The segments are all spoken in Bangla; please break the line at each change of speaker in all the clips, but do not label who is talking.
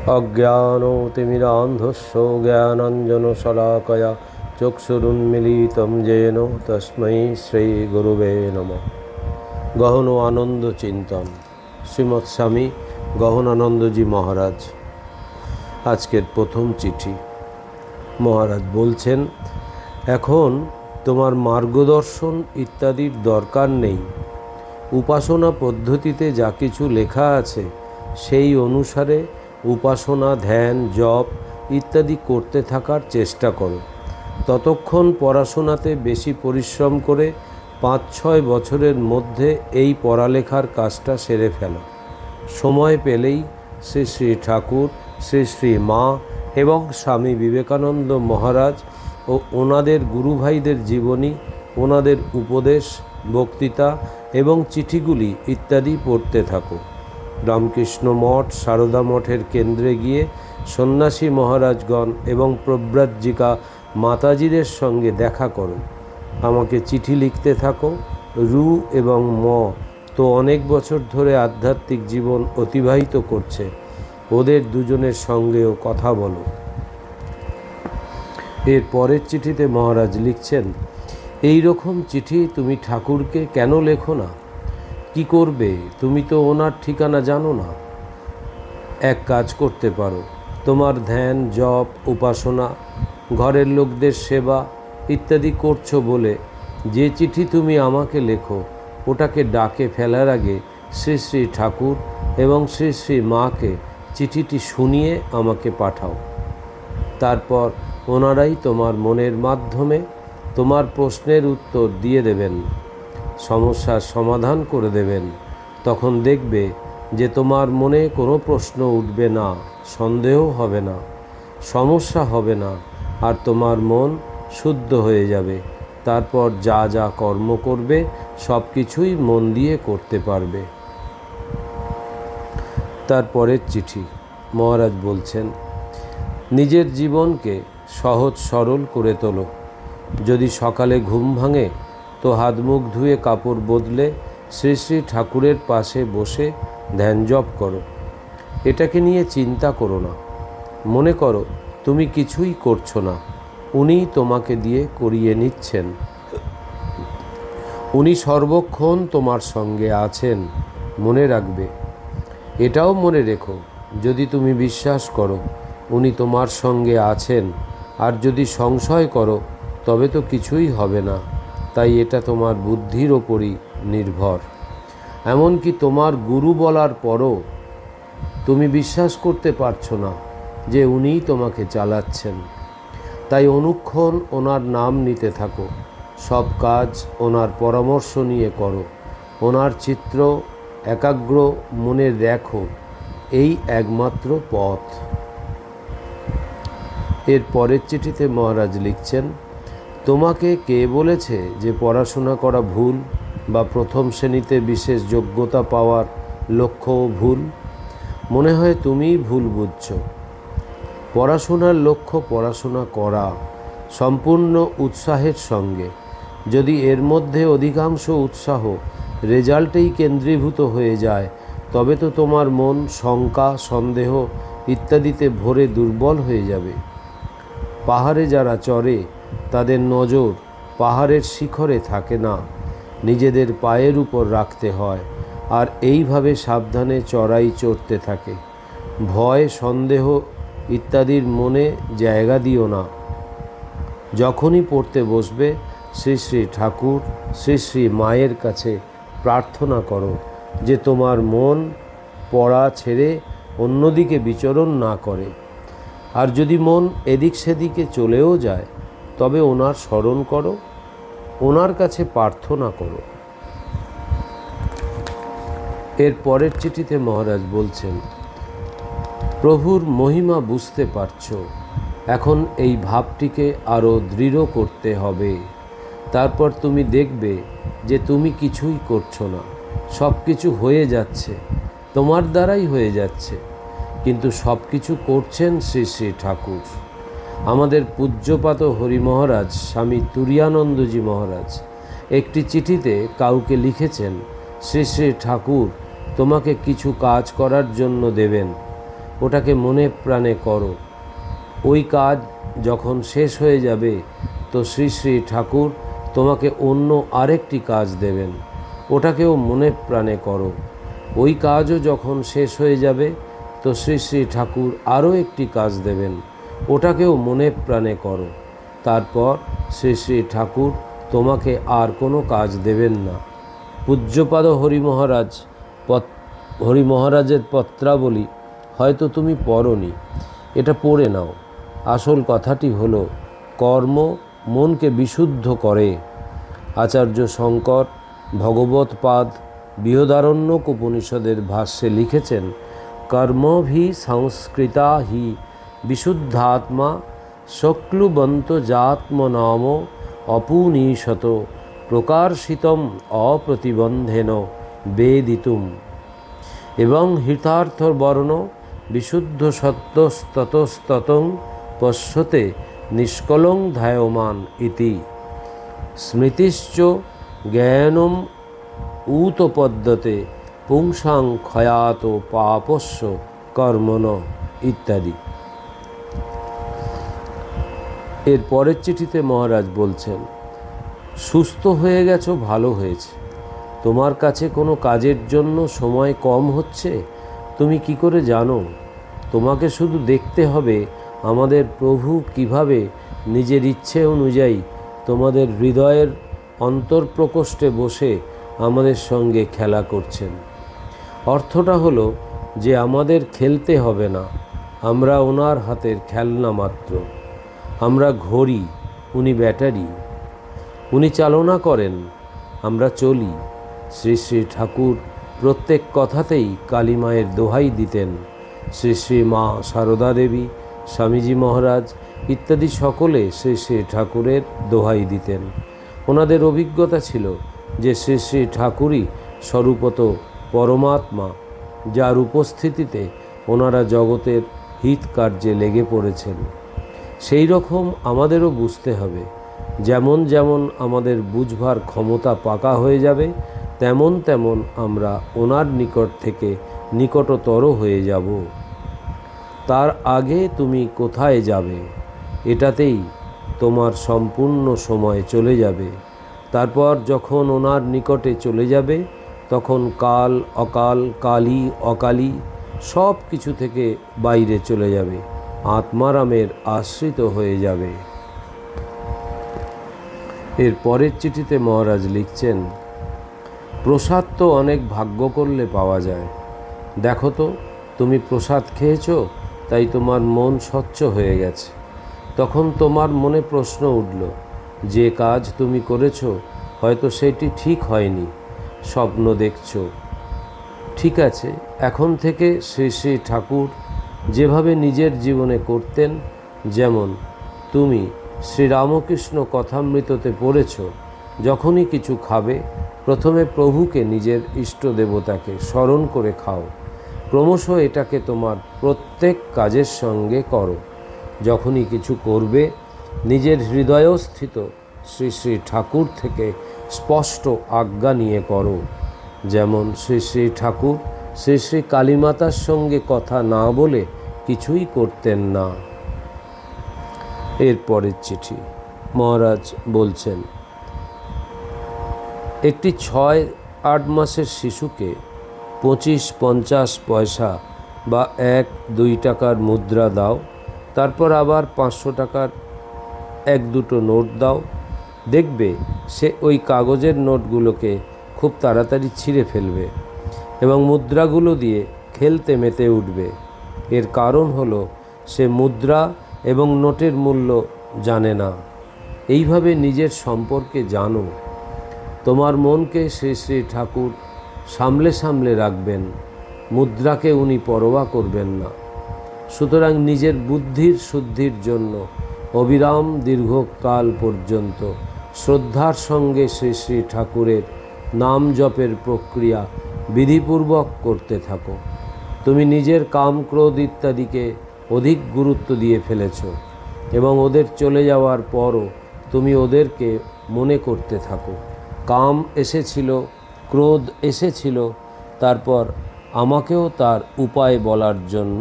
अज्ञानोतिमिरान्धस्य ज्ञानाञ्जनशलाकया चक्षुरुन्मीलितं येन तस्मै श्रीगुरुवे नमः। গহন আনন্দ চিন্তন শ্রীমৎ স্বামী গহনানন্দজি মহারাজ। আজকের প্রথম চিঠি। মহারাজ বলছেন, এখন তোমার মার্গদর্শন ইত্যাদির দরকার নেই। উপাসনা পদ্ধতিতে যা কিছু লেখা আছে সেই অনুসারে উপাসনা, ধ্যান, জপ ইত্যাদি করতে থাকার চেষ্টা করো। ততক্ষণ পড়াশোনাতে বেশি পরিশ্রম করে 5-6 বছরের মধ্যে এই পড়ালেখার কাজটা সেরে ফেলো। সময় পেলেই শ্রী শ্রী ঠাকুর, শ্রী শ্রী মা এবং স্বামী বিবেকানন্দ মহারাজ ও ওনাদের গুরুভাইদের জীবনী, ওনাদের উপদেশ, বক্তৃতা এবং চিঠিগুলি ইত্যাদি পড়তে থাকো। রামকৃষ্ণ মঠ, সারদা মঠের কেন্দ্রে গিয়ে সন্ন্যাসী মহারাজগণ এবং প্রব্রাজিকা মাতাজিদের সঙ্গে দেখা করো। আমাকে চিঠি লিখতে থাকো। রু এবং ম তো অনেক বছর ধরে আধ্যাত্মিক জীবন অতিবাহিত করছে, ওদের দুজনের সঙ্গেও কথা বলো। এর পরের চিঠিতে মহারাজ লিখছেন, এই রকম চিঠি তুমি ঠাকুরকে কেন লেখো না? কি করবে? তুমি তো ওনার ঠিকানা জানো না। এক কাজ করতে পারো, তোমার ধ্যান, জপ, উপাসনা, ঘরের লোকদের সেবা ইত্যাদি করছো বলে যে চিঠি তুমি আমাকে লেখো, ওটাকে ডাকে ফেলার আগে শ্রী শ্রী ঠাকুর এবং শ্রী শ্রী মাকে চিঠিটি শুনিয়ে আমাকে পাঠাও। তারপর ওনারাই তোমার মনের মাধ্যমে তোমার প্রশ্নের উত্তর দিয়ে দেবেন, সমস্যার সমাধান করে দেবেন। তখন দেখবে যে তোমার মনে কোনো প্রশ্ন উঠবে না, সন্দেহ হবে না, সমস্যা হবে না, আর তোমার মন শুদ্ধ হয়ে যাবে। তারপর যা যা কর্ম করবে সব কিছুই মন দিয়ে করতে পারবে। তারপরের চিঠি। মহারাজ বলছেন, নিজের জীবনকে সহজ সরল করে তোলো। যদি সকালে ঘুম ভাঙে তো হাত মুখ ধুয়ে কাপড় বদলে শ্রী শ্রী ঠাকুরের পাশে বসে ধ্যান জপ করো। এটাকে নিয়ে চিন্তা করো না। মনে করো তুমি কিছুই করছো না, উনিই তোমাকে দিয়ে করিয়ে নিচ্ছেন। উনি সর্বক্ষণ তোমার সঙ্গে আছেন, মনে রাখবে। এটাও মনে রেখো, যদি তুমি বিশ্বাস করো উনি তোমার সঙ্গে আছেন, আর যদি সংশয় করো তবে তো কিছুই হবে না। তাই এটা তোমার বুদ্ধির ওপরই নির্ভর। এমনকি তোমার গুরু বলার পরও তুমি বিশ্বাস করতে পারছো না যে উনিই তোমাকে চালাচ্ছেন। তাই অনুক্ষণ ওনার নাম নিতে থাকো, সব কাজ ওনার পরামর্শ নিয়ে করো, ওনার চিত্র একাগ্র মনে দেখো। এই একমাত্র পথ। এর পরের চিঠিতে মহারাজ লিখছেন, তোমাকে কে বলেছে যে পড়াশোনা করা ভুল বা প্রথম শ্রেণীতে বিশেষ যোগ্যতা পাওয়ার লক্ষ্যও ভুল? মনে হয় তুমিই ভুল বুঝছো। পড়াশোনার লক্ষ্য পড়াশোনা করা, সম্পূর্ণ উৎসাহের সঙ্গে। যদি এর মধ্যে অধিকাংশ উৎসাহ রেজাল্টেই কেন্দ্রীভূত হয়ে যায়, তবে তো তোমার মন শঙ্কা, সন্দেহ ইত্যাদিতে ভরে দুর্বল হয়ে যাবে। পাহাড়ে যারা চড়ে তাদের নজর পাহাড়ের শিখরে থাকে না, নিজেদের পায়ের উপর রাখতে হয়, আর এইভাবে সাবধানে চড়াই চড়তে থাকে। ভয়, সন্দেহ ইত্যাদির মনে জায়গা দিও না। যখনই পড়তে বসবে শ্রী শ্রী ঠাকুর, শ্রী শ্রী মায়ের কাছে প্রার্থনা করো যে তোমার মন পড়া ছেড়ে অন্যদিকে বিচরণ না করে। আর যদি মন এদিক সেদিকে চলেও যায় তবে ওনার স্মরণ করো, ওনার কাছে প্রার্থনা করো। এর পরের চিঠিতে মহারাজ বলছেন, প্রভুর মহিমা বুঝতে পারছো, এখন এই ভাবটিকে আরও দৃঢ় করতে হবে। তারপর তুমি দেখবে যে তুমি কিছুই করছো না, সব কিছু হয়ে যাচ্ছে, তোমার দ্বারাই হয়ে যাচ্ছে, কিন্তু সব কিছু করছেন শ্রী শ্রী ঠাকুর। আমাদের পূজ্যপাত হরি মহারাজ স্বামী তুরীয়ানন্দজি মহারাজ একটি চিঠিতে কাউকে লিখেছেন, শ্রী শ্রী ঠাকুর তোমাকে কিছু কাজ করার জন্য দেবেন। ওটাকে মনে প্রাণে করো। ওই কাজ যখন শেষ হয়ে যাবে তো শ্রী শ্রী ঠাকুর তোমাকে অন্য আরেকটি কাজ দেবেন, ওটাকেও মনে প্রাণে করো। ওই কাজও যখন শেষ হয়ে যাবে তো শ্রী শ্রী ঠাকুর আরও একটি কাজ দেবেন, ওটাকেও মনে প্রাণে করো। তারপর শ্রী শ্রী ঠাকুর তোমাকে আর কোনো কাজ দেবেন না। পূজ্যপাদ হরি মহারাজের পত্রাবলী হয়তো তুমি পড়োনি, এটা পড়ে নাও। আসল কথাটি হলো কর্ম মনকে বিশুদ্ধ করে। আচার্য শঙ্কর ভগবৎপাদ বৃহদারণ্যক উপনিষদের ভাষ্যে লিখেছেন, কর্মভি সংস্কৃতা হি বিশুদ্ধাত্মা শক্লুবন্ত জাত্মনাম অপুনিশত প্রকাশিতম অপ্রতিবন্ধেন বেদিতুম এবং হিতার্থবর্ণ বিশুদ্ধ সত্যস্ততস্ততং পশ্যতে নিষ্কলং ধ্যায়মান ইতি স্মৃতিশ্চ জ্ঞানম উতপদ্যতে পুংসাং ক্ষয়াত পাপস্য কর্মণ ইত্যাদি। এর পরের চিঠিতে মহারাজ বলছেন, সুস্থ হয়ে গেছো, ভালো হয়েছে। তোমার কাছে কোনো কাজের জন্য সময় কম হচ্ছে তুমি কি করে জানো? তোমাকে শুধু দেখতে হবে আমাদের প্রভু কিভাবে নিজের ইচ্ছে অনুযায়ী তোমাদের হৃদয়ের অন্তর্প্রকোষ্ঠে বসে আমাদের সঙ্গে খেলা করছেন। অর্থটা হলো যে আমাদের খেলতে হবে না, আমরা ওনার হাতের খেলনা মাত্র। আমরা ঘড়ি, উনি ব্যাটারি। উনি চালনা করেন, আমরা চলি। শ্রী শ্রী ঠাকুর প্রত্যেক কথাতেই কালী মায়ের দোহাই দিতেন। শ্রী শ্রী মা সারদা দেবী, স্বামীজি মহারাজ ইত্যাদি সকলে শ্রী শ্রী ঠাকুরের দোহাই দিতেন। ওনাদের অভিজ্ঞতা ছিল যে শ্রী শ্রী ঠাকুরই স্বরূপত পরমাত্মা, যার উপস্থিতিতে ওনারা জগতের হিত কার্যে লেগে পড়েছেন। সেই রকম আমাদেরও বুঝতে হবে, যেমন যেমন আমাদের বুঝবার ক্ষমতা পাকা হয়ে যাবে তেমন তেমন আমরা ওনার নিকট থেকে নিকটতর হয়ে যাব। তার আগে তুমি কোথায় যাবে এটাতেই তোমার সম্পূর্ণ সময় চলে যাবে। তারপর যখন ওনার নিকটে চলে যাবে তখন কাল, অকাল, কালী, অকালী সব কিছু থেকে বাইরে চলে যাবে, আত্মারামের আশ্রিত হয়ে যাবে। এর পরের চিঠিতে মহারাজ লিখছেন, প্রসাদ তো অনেক ভাগ্য করলে পাওয়া যায়। দেখো তো, তুমি প্রসাদ খেয়েছো, তাই তোমার মন স্বচ্ছ হয়ে গেছে। তখন তোমার মনে প্রশ্ন উঠল, যে কাজ তুমি করেছো হয়তো সেটি ঠিক হয়নি, স্বপ্ন দেখছো। ঠিক আছে, এখন থেকে শ্রী শ্রী ঠাকুর যেভাবে নিজের জীবনে করতেন, যেমন তুমি শ্রীরামকৃষ্ণ কথামৃততে পড়েছ, যখনই কিছু খাবে প্রথমে প্রভুকে, নিজের ইষ্ট দেবতাকে স্মরণ করে খাও। ক্রমশ এটাকে তোমার প্রত্যেক কাজের সঙ্গে করো। যখনই কিছু করবে নিজের হৃদয়স্থিত শ্রী শ্রী ঠাকুর থেকে স্পষ্ট আজ্ঞা নিয়ে করো। যেমন শ্রী শ্রী ঠাকুর শ্রী শ্রী কালীমাতার সঙ্গে কথা না বলে কিছুই করতেন না। এরপরের চিঠি মহারাজ বলছেন, একটি 6-8 মাসের শিশুকে 25-50 পয়সা বা 1-2 টাকার মুদ্রা দাও, তারপর আবার 500 টাকার 1-2 নোট দাও। দেখবে সে ওই কাগজের নোটগুলোকে খুব তাড়াতাড়ি ছিঁড়ে ফেলবে এবং মুদ্রাগুলো দিয়ে খেলতে মেতে উঠবে। এর কারণ হলো সে মুদ্রা এবং নোটের মূল্য জানে না। এইভাবে নিজের সম্পর্কে জানো। তোমার মনকে শ্রী শ্রী ঠাকুর সামলে সামলে রাখবেন, মুদ্রাকে উনি পরোয়া করবেন না। সুতরাং নিজের বুদ্ধির শুদ্ধির জন্য অবিরাম দীর্ঘকাল পর্যন্ত শ্রদ্ধার সঙ্গে শ্রী শ্রী ঠাকুরের নাম জপের প্রক্রিয়া বিধিপূর্বক করতে থাকো। তুমি নিজের কাম, ক্রোধ ইত্যাদিকে অধিক গুরুত্ব দিয়ে ফেলেছ এবং ওদের চলে যাওয়ার পরও তুমি ওদেরকে মনে করতে থাকো। কাম এসেছিল, ক্রোধ এসেছিল, তারপর আমাকেও তার উপায় বলার জন্য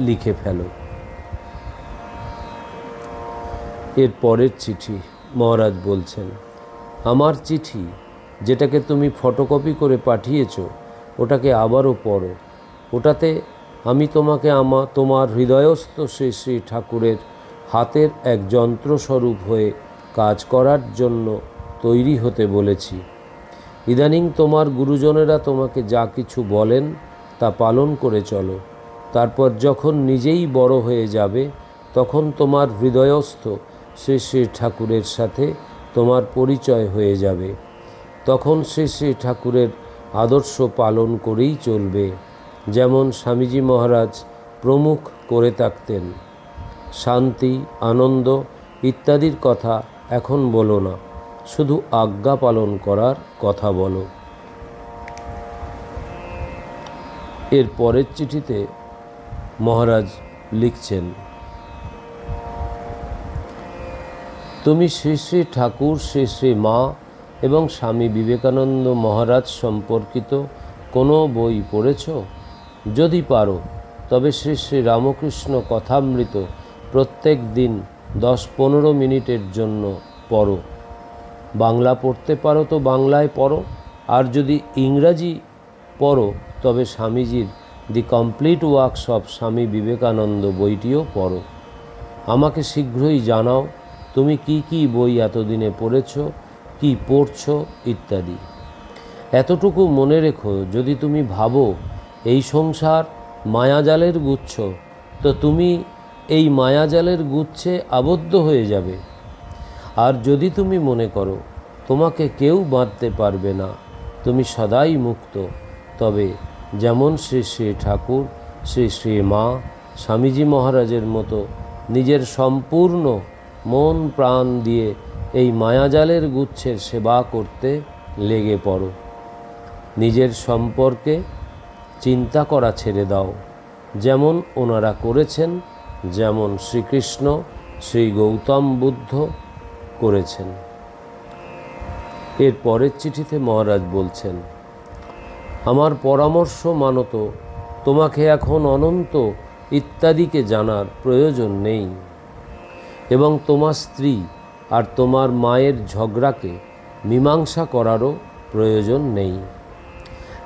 লিখে ফেলো। এর পরের চিঠি মহারাজ বলছেন, আমার চিঠি যেটাকে তুমি ফটোকপি করে পাঠিয়েছ ওটাকে আবারও পড়ো। ওটাতে আমি তোমাকে তোমার হৃদয়স্থ শ্রী শ্রী ঠাকুরের হাতের এক যন্ত্রস্বরূপ হয়ে কাজ করার জন্য তৈরি হতে বলেছি। ইদানিং তোমার গুরুজনেরা তোমাকে যা কিছু বলেন তা পালন করে চলো। তারপর যখন নিজেই বড় হয়ে যাবে তখন তোমার হৃদয়স্থ শ্রী শ্রী ঠাকুরের সাথে তোমার পরিচয় হয়ে যাবে। তখন শ্রী শ্রী ঠাকুরের আদর্শ পালন করেই চলবে, যেমন স্বামীজি মহারাজ প্রমুখ করে থাকতেন। শান্তি, আনন্দ ইত্যাদির কথা এখন বলো না, শুধু আজ্ঞা পালন করার কথা বলো। এর পরের চিঠিতে মহারাজ লিখছেন, তুমি শ্রী শ্রী ঠাকুর, শ্রী শ্রী মা এবং স্বামী বিবেকানন্দ মহারাজ সম্পর্কিত কোনো বই পড়েছ? যদি পারো তবে শ্রী শ্রী রামকৃষ্ণ কথামৃত প্রত্যেক দিন 10-15 মিনিটের জন্য পড়ো। বাংলা পড়তে পারো তো বাংলায় পড়ো, আর যদি ইংরাজি পড়ো তবে স্বামীজির দি complete works of Swami Vivekananda বইটিও পড়ো। আমাকে শীঘ্রই জানাও তুমি কি কি বই এতদিনে পড়েছ, কি পড়ছো ইত্যাদি। এতটুকু মনে রেখো, যদি তুমি ভাবো এই সংসার মায়াজালের গুচ্ছ, তো তুমি এই মায়াজালের গুচ্ছে আবদ্ধ হয়ে যাবে। আর যদি তুমি মনে করো তোমাকে কেউ বাঁধতে পারবে না, তুমি সদাই মুক্ত, তবে যেমন শ্রী শ্রী ঠাকুর, শ্রী শ্রী মা, স্বামীজি মহারাজের মতো নিজের সম্পূর্ণ মন প্রাণ দিয়ে এই মায়াজালের গুচ্ছের সেবা করতে লেগে পড়ো। নিজের সম্পর্কে চিন্তা করা ছেড়ে দাও, যেমন ওনারা করেছেন, যেমন শ্রীকৃষ্ণ, শ্রী গৌতম বুদ্ধ করেছেন। এর পরের চিঠিতে মহারাজ বলছেন, আমার পরামর্শ মানত, তোমাকে এখন অনন্ত ইত্যাদিকে জানার প্রয়োজন নেই, এবং তোমার স্ত্রী আর তোমার মায়ের ঝগড়াকে মীমাংসা করারও প্রয়োজন নেই।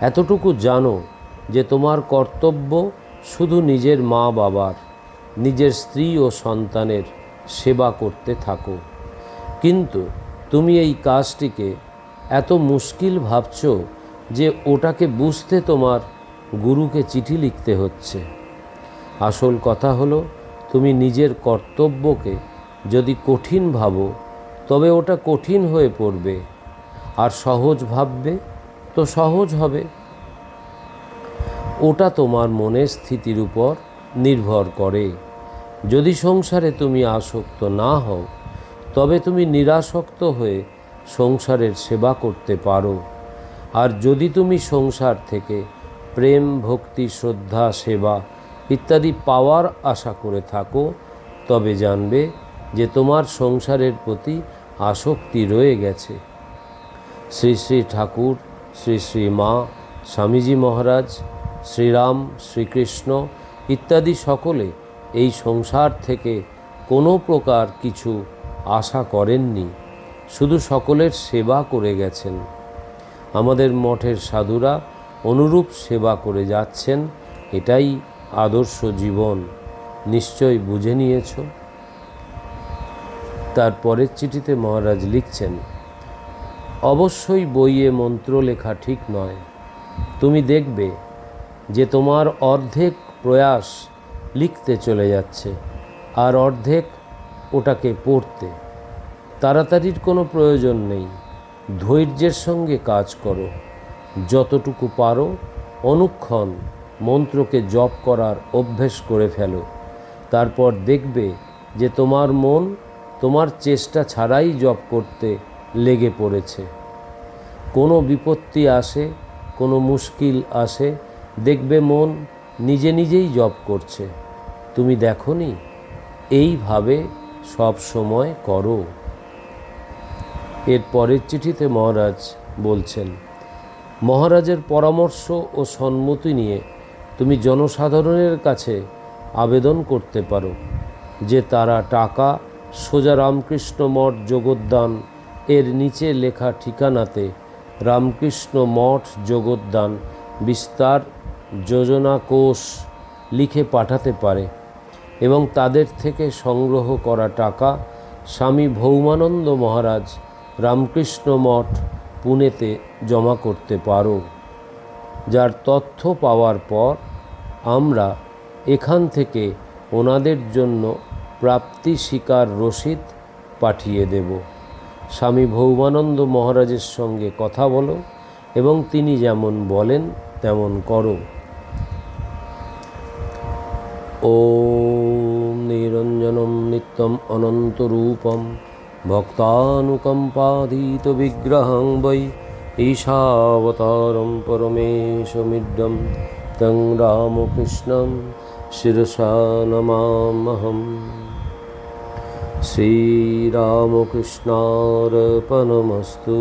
এতটুকু জানো যে তোমার কর্তব্য শুধু নিজের মা বাবার, নিজের স্ত্রী ও সন্তানের সেবা করতে থাকো। কিন্তু তুমি এই কাজটিকে এত মুশকিল ভাবছ যে ওটাকে বুঝতে তোমার গুরুকে চিঠি লিখতে হচ্ছে। আসল কথা হলো, তুমি নিজের কর্তব্যকে যদি কঠিন ভাবো তবে ওটা কঠিন হয়ে পড়বে, আর সহজ ভাববে তো সহজ হবে। ওটা তোমার মনের স্থিতির উপর নির্ভর করে। যদি সংসারে তুমি আসক্ত না হও তবে তুমি নিরাসক্ত হয়ে সংসারের সেবা করতে পারো। আর যদি তুমি সংসার থেকে প্রেম, ভক্তি, শ্রদ্ধা, সেবা ইত্যাদি পাওয়ার আশা করে থাকো, তবে জানবে যে তোমার সংসারের প্রতি আসক্তি রয়ে গেছে। শ্রী শ্রী ঠাকুর, শ্রী শ্রী মা, স্বামীজি মহারাজ, শ্রীরাম, শ্রীকৃষ্ণ ইত্যাদি সকলে এই সংসার থেকে কোনো প্রকার কিছু আশা করেননি, শুধু সকলের সেবা করে গেছেন। আমাদের মঠের সাধুরা অনুরূপ সেবা করে যাচ্ছেন। এটাই আদর্শ জীবন, নিশ্চয় বুঝে নিয়েছ। তার পরের চিঠিতে মহারাজ লিখছেন, অবশ্যই বইয়ে মন্ত্র লেখা ঠিক নয়। তুমি দেখবে যে তোমার অর্ধেক প্রয়াস লিখতে চলে যাচ্ছে আর অর্ধেক ওটাকে পড়তে। তাড়াতাড়ির কোনো প্রয়োজন নেই, ধৈর্যের সঙ্গে কাজ করো। যতটুকু পারো অনুক্ষণ মন্ত্রকে জপ করার অভ্যেস করে ফেলো। তারপর দেখবে যে তোমার মন তোমার চেষ্টা ছাড়াই জপ করতে লেগে পড়েছে। কোনো বিপত্তি আসে, কোনো মুশকিল আসে, দেখবে মন নিজে নিজেই জপ করছে। তুমি দেখোনি? এইভাবে সব সময় করো। এর পরের চিঠিতে মহারাজ বলছেন, মহারাজের পরামর্শ ও সম্মতি নিয়ে তুমি জনসাধারণের কাছে আবেদন করতে পারো যে তারা টাকা সোজা রামকৃষ্ণ মঠ যোগদান এর নিচে লেখা ঠিকানাতে রামকৃষ্ণ মঠ যোগদান বিস্তার যোজনা কোষ লিখে পাঠাতে পারে এবং তাদের থেকে সংগ্রহ করা টাকা স্বামী ভৌমানন্দ মহারাজ রামকৃষ্ণ মঠ পুনেতে জমা করতে পারো, যার তথ্য পাওয়ার পর আমরা এখান থেকে ওনাদের জন্য প্রাপ্তি স্বীকার রসিদ পাঠিয়ে দেব। স্বামী ভৌমানন্দ মহারাজের সঙ্গে কথা বলো এবং তিনি যেমন বলেন তেমন করো। ওম নিরঞ্জনম নিত্যম অনন্তরূপম ভক্তানুকম্পাধীত বিগ্রহং বৈ ঈশাবতারম পরমেশমিড্ডম তং রামকৃষ্ণম শিরসা নমামহম। শ্রীরামকৃষ্ণার্পণমস্তু।